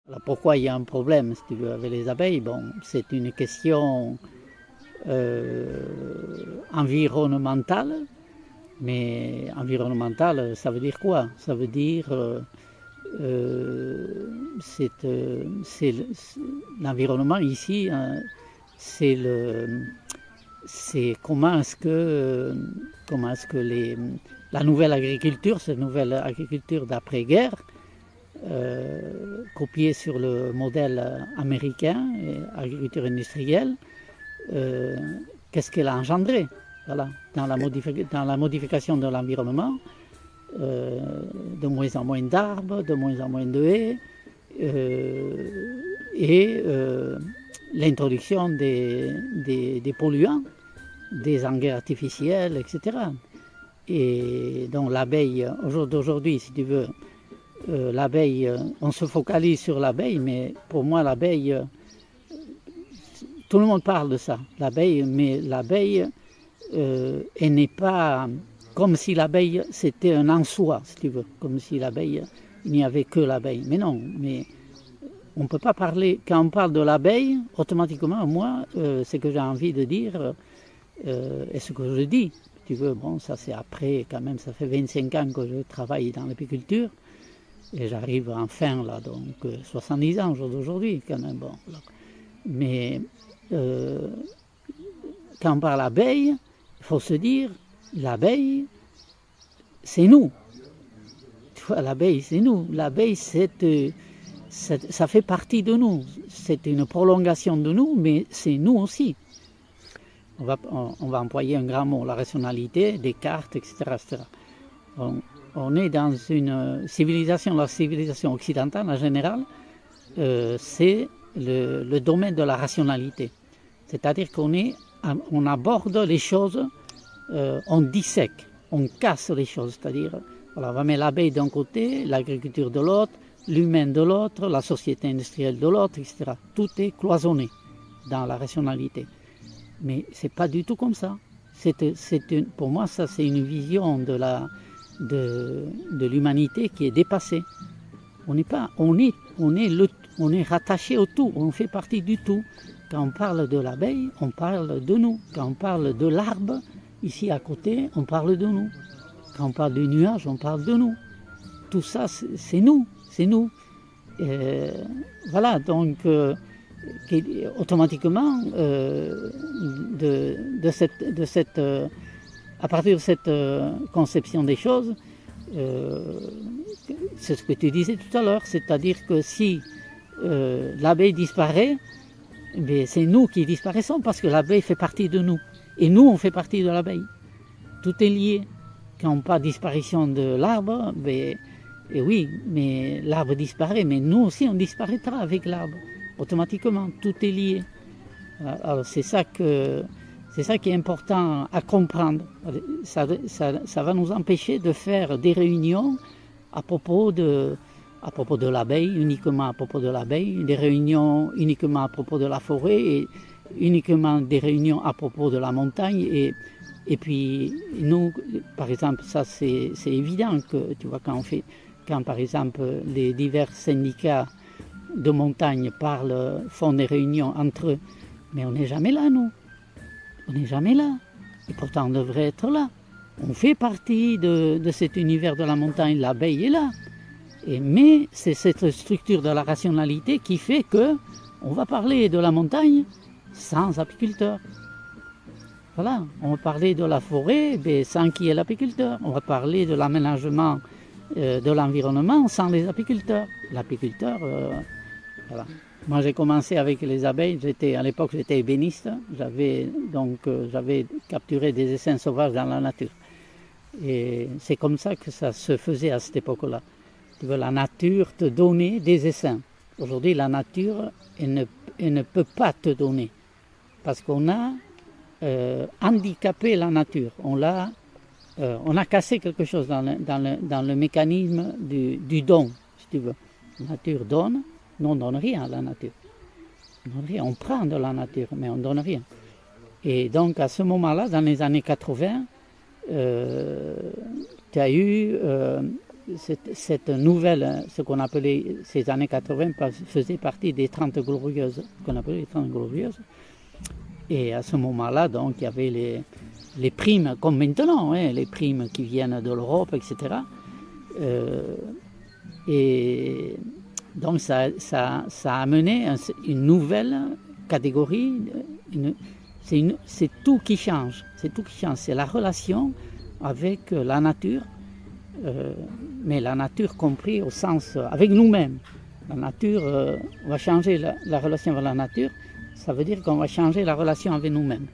Alors pourquoi il y a un problème, si tu veux, avec les abeilles? Bon, c'est une question environnementale, mais environnementale, ça veut dire quoi? Ça veut dire l'environnement ici, c'est comment est-ce que la nouvelle agriculture, cette nouvelle agriculture d'après-guerre, copiée sur le modèle américain, agriculture industrielle, qu'est-ce qu'elle a engendré, voilà, dans la modification de l'environnement, de moins en moins d'arbres, de moins en moins de haies, et l'introduction des polluants, des engrais artificiels, etc. Et donc l'abeille, aujourd'hui, si tu veux, l'abeille, on se focalise sur l'abeille, mais pour moi l'abeille, tout le monde parle de ça, l'abeille, mais l'abeille, elle n'est pas comme si l'abeille c'était un en soi, si tu veux, comme si l'abeille, il n'y avait que l'abeille. Mais non, mais on ne peut pas parler, quand on parle de l'abeille, automatiquement, moi, ce que j'ai envie de dire, et ce que je dis, tu veux, bon, ça c'est après, quand même, ça fait 25 ans que je travaille dans l'apiculture, et j'arrive enfin là, donc 70 ans aujourd'hui, quand même, bon. Mais quand on parle d'abeille, il faut se dire, l'abeille, c'est nous. Tu vois, l'abeille, c'est nous. L'abeille, ça fait partie de nous. C'est une prolongation de nous, mais c'est nous aussi. On va employer un grand mot, la rationalité, Descartes, etc. etc. On est dans une civilisation, la civilisation occidentale en général, c'est le domaine de la rationalité. C'est-à-dire on aborde les choses, on dissèque, on casse les choses. C'est-à-dire, voilà, on va mettre l'abeille d'un côté, l'agriculture de l'autre, l'humain de l'autre, la société industrielle de l'autre, etc. Tout est cloisonné dans la rationalité. Mais ce n'est pas du tout comme ça. Pour moi, ça, c'est une vision de l'humanité qui est dépassée. On est rattaché au tout, on fait partie du tout. Quand on parle de l'abeille, on parle de nous. Quand on parle de l'arbre, ici à côté, on parle de nous. Quand on parle du nuage, on parle de nous. Tout ça, c'est nous, c'est nous. Voilà, donc automatiquement, à partir de cette conception des choses, c'est ce que tu disais tout à l'heure, c'est-à-dire que si l'abeille disparaît, c'est nous qui disparaissons parce que l'abeille fait partie de nous. Et nous, on fait partie de l'abeille. Tout est lié. Quand on parle de disparition de l'arbre, et oui, mais l'arbre disparaît, mais nous aussi, on disparaîtra avec l'arbre. Automatiquement, tout est lié. Alors c'est ça qui est important à comprendre. Ça va nous empêcher de faire des réunions à propos de l'abeille, uniquement à propos de l'abeille, des réunions uniquement à propos de la forêt, et uniquement des réunions à propos de la montagne. Et puis, nous, par exemple, ça c'est évident que, tu vois, quand par exemple les divers syndicats de montagne font des réunions entre eux, mais on n'est jamais là, nous. On n'est jamais là. Et pourtant, on devrait être là. On fait partie de cet univers de la montagne, l'abeille est là. Mais c'est cette structure de la rationalité qui fait qu'on va parler de la montagne sans apiculteurs. Voilà, on va parler de la forêt sans qu'il y ait l'apiculteur. On va parler de l'aménagement de l'environnement sans les apiculteurs. L'apiculteur, voilà. Moi j'ai commencé avec les abeilles, à l'époque j'étais ébéniste, j'avais capturé des essaims sauvages dans la nature. Et c'est comme ça que ça se faisait à cette époque-là. Tu vois, la nature te donnait des essaims. Aujourd'hui la nature, elle ne peut pas te donner. Parce qu'on a handicapé la nature. On a cassé quelque chose dans le mécanisme du don, si tu veux. La nature donne, nous on ne donne rien à la nature. On prend de la nature, mais on ne donne rien. Et donc à ce moment-là, dans les années 80, tu as eu cette nouvelle, ce qu'on appelait ces années 80, faisait partie des 30 glorieuses, qu'on appelait les 30 glorieuses. Et à ce moment-là, donc, il y avait les primes, comme maintenant, hein, les primes qui viennent de l'Europe, etc. Et donc, ça a amené une nouvelle catégorie. C'est tout qui change. C'est tout qui change. C'est la relation avec la nature, mais la nature compris au sens avec nous-mêmes. La nature, on va changer la relation avec la nature. Ça veut dire qu'on va changer la relation avec nous-mêmes.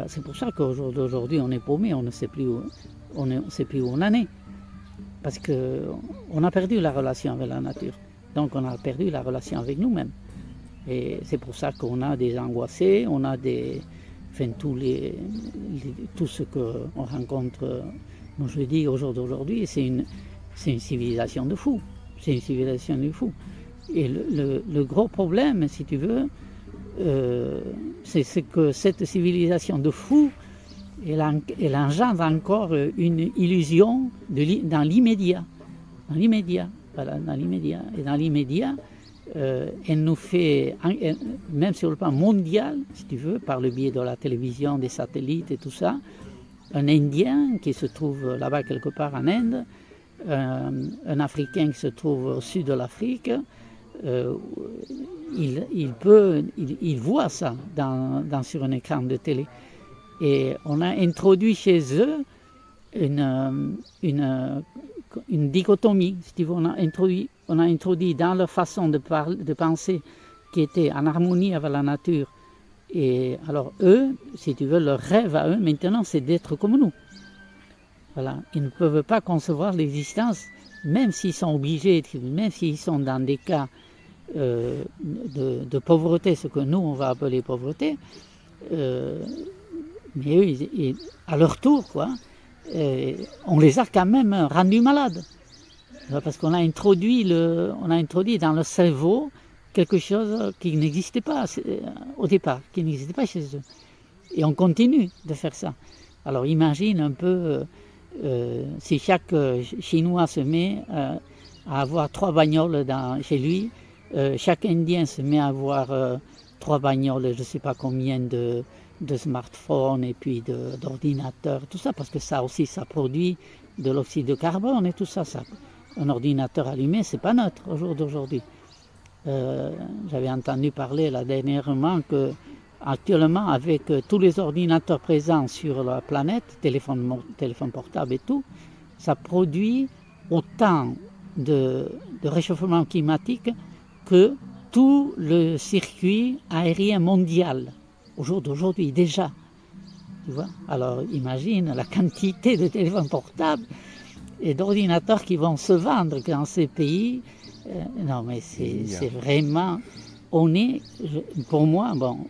C'est pour ça qu'aujourd'hui on est paumé, on ne sait plus où on en est. Parce qu'on a perdu la relation avec la nature. Donc on a perdu la relation avec nous-mêmes. Et c'est pour ça qu'on a des angoissés, on a tout ce qu'on rencontre, moi je dis au jour d'aujourd'hui, c'est une civilisation de fous. C'est une civilisation de fous. Et le gros problème, si tu veux, c'est que cette civilisation de fous, elle engendre encore une illusion dans l'immédiat. Voilà, dans l'immédiat. Et dans l'immédiat, elle nous fait, même sur le plan mondial, si tu veux, par le biais de la télévision, des satellites et tout ça, un Indien qui se trouve là-bas quelque part en Inde, un Africain qui se trouve au sud de l'Afrique, il voit ça sur un écran de télé. Et on a introduit chez eux une dichotomie, si tu veux, on a introduit dans leur façon de penser qui était en harmonie avec la nature. Et alors eux, si tu veux, leur rêve à eux maintenant, c'est d'être comme nous. Voilà. Ils ne peuvent pas concevoir l'existence, même s'ils sont obligés, même s'ils sont dans des cas de pauvreté, ce que nous on va appeler pauvreté, mais eux, à leur tour, on les a quand même rendus malades. Parce qu'on a introduit dans le cerveau quelque chose qui n'existait pas au départ, qui n'existait pas chez eux. Et on continue de faire ça. Alors imagine un peu si chaque Chinois se met à avoir 3 bagnoles chez lui, chaque Indien se met à avoir 3 bagnoles, je ne sais pas combien de smartphones et puis d'ordinateurs, tout ça, parce que ça aussi, ça produit de l'oxyde de carbone et tout ça. Un ordinateur allumé, c'est pas neutre au jour d'aujourd'hui. J'avais entendu parler là dernièrement que actuellement, avec tous les ordinateurs présents sur la planète, téléphone portable et tout, ça produit autant de réchauffement climatique que tout le circuit aérien mondial au jour d'aujourd'hui déjà. Tu vois? Alors imagine la quantité de téléphones portables et d'ordinateurs qui vont se vendre dans ces pays. Non mais c'est vraiment, pour moi, bon,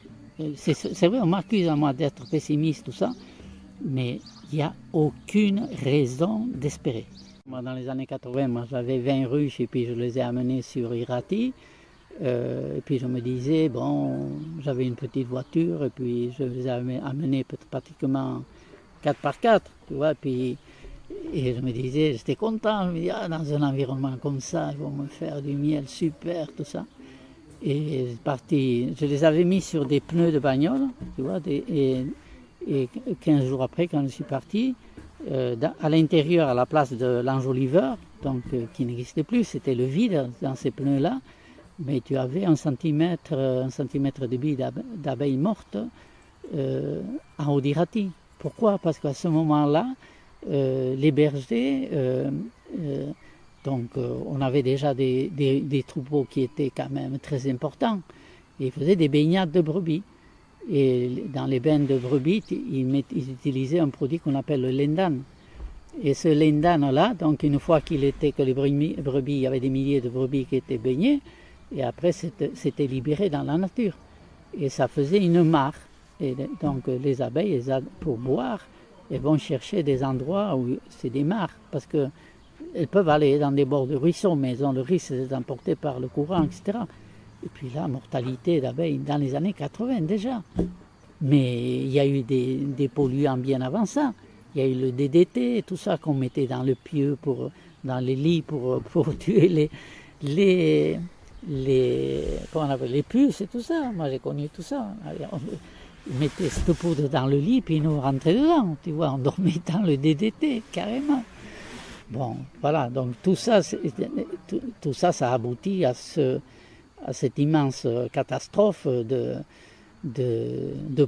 c'est vrai, on m'accuse à moi d'être pessimiste, tout ça, mais il n'y a aucune raison d'espérer. Moi, dans les années 80, moi, j'avais 20 ruches et puis je les ai amenées sur Irati. Et puis je me disais, bon, j'avais une petite voiture et puis je les ai amenées pratiquement 4x4, tu vois, et je me disais, j'étais content, je me disais, dans un environnement comme ça, ils vont me faire du miel super, tout ça. Et je les avais mis sur des pneus de bagnole, tu vois, et 15 jours après, quand je suis parti, à l'intérieur, à la place de l'enjoliveur, donc qui n'existait plus, c'était le vide dans ces pneus-là, mais tu avais un centimètre de billes d'abeilles mortes en haut d'Irati. Pourquoi? Parce qu'à ce moment-là, les bergers, on avait déjà des troupeaux qui étaient quand même très importants. Et ils faisaient des baignades de brebis. Et dans les bains de brebis, ils utilisaient un produit qu'on appelle le lendan. Et ce lendan-là, donc une fois que les brebis, il y avait des milliers de brebis qui étaient baignées, et après c'était libéré dans la nature. Et ça faisait une mare. Et donc les abeilles, pour boire, elles vont chercher des endroits où c'est des mares, parce qu'elles peuvent aller dans des bords de ruisseaux, mais elles ont le risque d'être emportées par le courant, etc. Et puis la mortalité d'abeilles dans les années 80 déjà. Mais il y a eu des polluants bien avant ça. Il y a eu le DDT, tout ça qu'on mettait dans le pieu pour dans les lits pour tuer comment on appelle, les puces et tout ça. Moi, j'ai connu tout ça. Ils mettaient cette poudre dans le lit, puis nous rentraient dedans, tu vois, on dormait dans le DDT, carrément. Bon, voilà, donc tout ça, ça aboutit à cette immense catastrophe de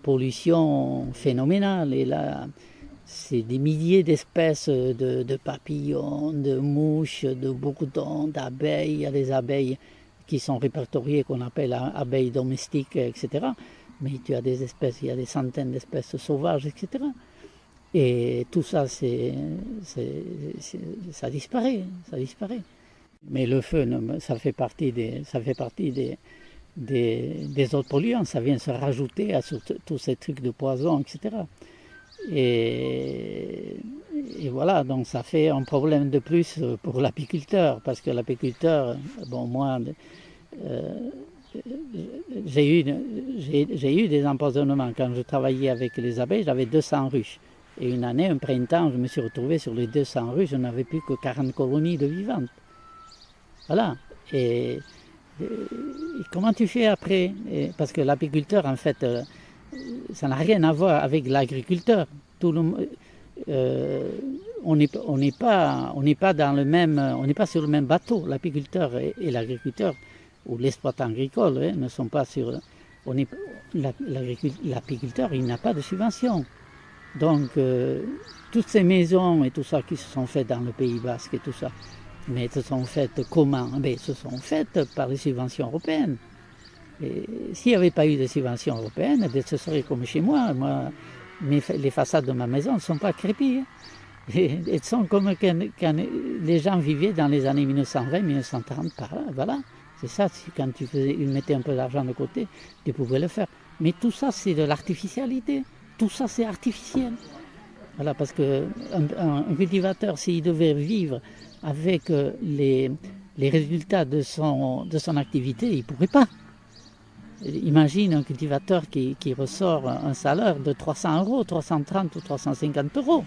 pollution phénoménale. Et là, c'est des milliers d'espèces de papillons, de mouches, de bourdons, d'abeilles. Il y a des abeilles qui sont répertoriées, qu'on appelle abeilles domestiques, etc. Mais tu as des espèces, il y a des centaines d'espèces sauvages, etc. Et tout ça, ça disparaît. Mais le feu, ça fait partie des autres polluants. Ça vient se rajouter à tous ces trucs de poison, etc. Et voilà, donc ça fait un problème de plus pour l'apiculteur, parce que l'apiculteur, bon, moi, j'ai eu des empoisonnements. Quand je travaillais avec les abeilles, j'avais 200 ruches. Et une année, un printemps, je me suis retrouvé sur les 200 ruches, je n'avais plus que 40 colonies de vivantes. Voilà. Et comment tu fais après? Parce que l'apiculteur, en fait, ça n'a rien à voir avec l'agriculteur. On n'est pas dans le même, on n'est pas sur le même bateau. L'apiculteur et l'agriculteur ou l'exploitant agricole ne sont pas sur. L'apiculteur, il n'a pas de subvention. Donc, toutes ces maisons et tout ça qui se sont faites dans le Pays Basque et tout ça, mais se sont faites comment? Se sont faites par les subventions européennes. Et s'il n'y avait pas eu de subventions européennes, ce serait comme chez moi. Les façades de ma maison ne sont pas crépies. Elles sont comme quand les gens vivaient dans les années 1920-1930 par là. Voilà. C'est ça, quand ils mettaient un peu d'argent de côté, tu pouvais le faire. Mais tout ça, c'est de l'artificialité. Tout ça, c'est artificiel. Voilà, parce qu'un cultivateur, s'il devait vivre avec les résultats de son activité, il ne pourrait pas. Imagine un cultivateur qui ressort un salaire de 300 €, 330 ou 350 €.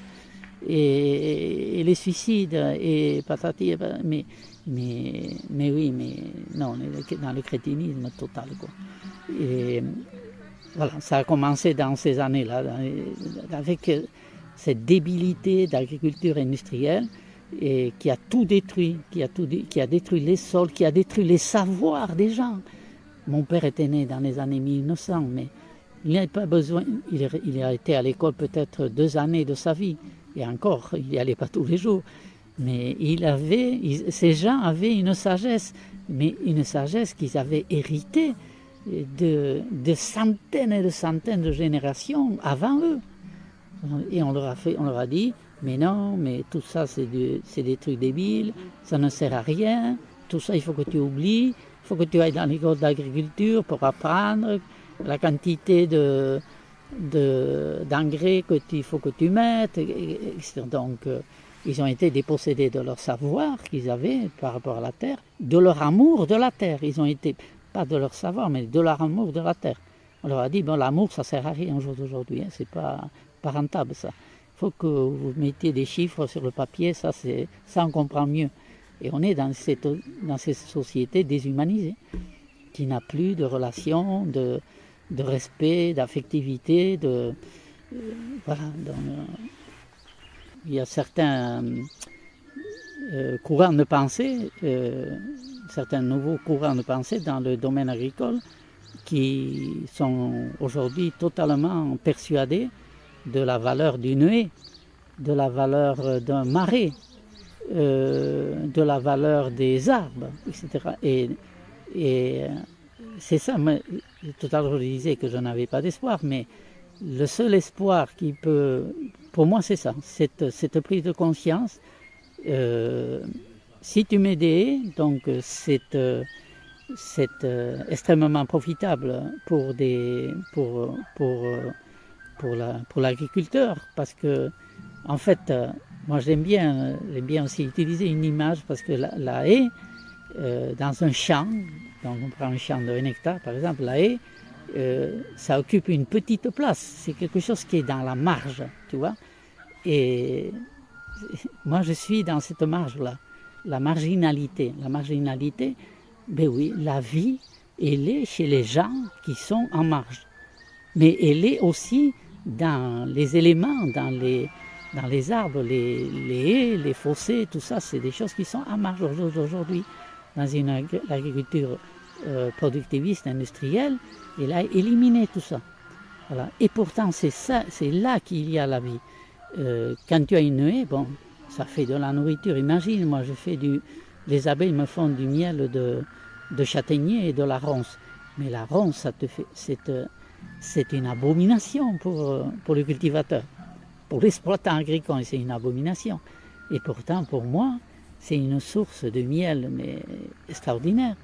Et les suicides, et patati, mais oui, mais non, dans le crétinisme total, quoi. Et voilà, ça a commencé dans ces années-là, avec cette débilité d'agriculture industrielle et qui a tout détruit, qui a détruit les sols, qui a détruit les savoirs des gens. Mon père était né dans les années 1900, mais il n'avait pas besoin, il a été à l'école peut-être 2 années de sa vie, et encore, il n'y allait pas tous les jours. Mais ces gens avaient une sagesse, mais une sagesse qu'ils avaient héritée de centaines et de centaines de générations avant eux. Et on leur a dit, mais non, mais tout ça c'est des trucs débiles, ça ne sert à rien, tout ça il faut que tu oublies, il faut que tu ailles dans l'école d'agriculture pour apprendre la quantité d'engrais qu'il faut que tu mettes, etc. Donc ils ont été dépossédés de leur savoir qu'ils avaient par rapport à la terre, de leur amour de la terre. Ils ont été, pas de leur savoir, mais de leur amour de la terre. On leur a dit, bon, l'amour ça sert à rien au jour d'aujourd'hui, hein, c'est pas rentable ça. Il faut que vous mettiez des chiffres sur le papier, ça on comprend mieux. Et on est dans cette société déshumanisée, qui n'a plus de relation, de respect, d'affectivité, voilà. Donc, il y a certains courants de pensée, certains nouveaux courants de pensée dans le domaine agricole qui sont aujourd'hui totalement persuadés de la valeur d'une haie, de la valeur d'un marais, de la valeur des arbres, etc. Et c'est ça, tout à l'heure je disais que je n'avais pas d'espoir, mais le seul espoir qui peut, pour moi c'est ça, cette prise de conscience. Si tu mets des haies, donc c'est extrêmement profitable pour l'agriculteur, parce que en fait, moi j'aime bien aussi utiliser une image, parce que la haie, dans un champ, donc on prend un champ de 1 hectare par exemple, la haie, ça occupe une petite place, c'est quelque chose qui est dans la marge, tu vois. Et moi je suis dans cette marge-là. la marginalité. La marginalité, ben oui, la vie, elle est chez les gens qui sont en marge. Mais elle est aussi dans les éléments, dans les arbres, les haies, les fossés, tout ça, c'est des choses qui sont en marge aujourd'hui. Dans une agriculture productiviste, industrielle, elle a éliminé tout ça. Voilà. Et pourtant, c'est là qu'il y a la vie. Quand tu as une haie, bon, ça fait de la nourriture. Imagine, moi, les abeilles me font du miel de châtaignier et de la ronce. Mais la ronce, c'est une abomination pour le cultivateur. Pour l'exploitant agricole, c'est une abomination. Et pourtant, pour moi, c'est une source de miel mais extraordinaire.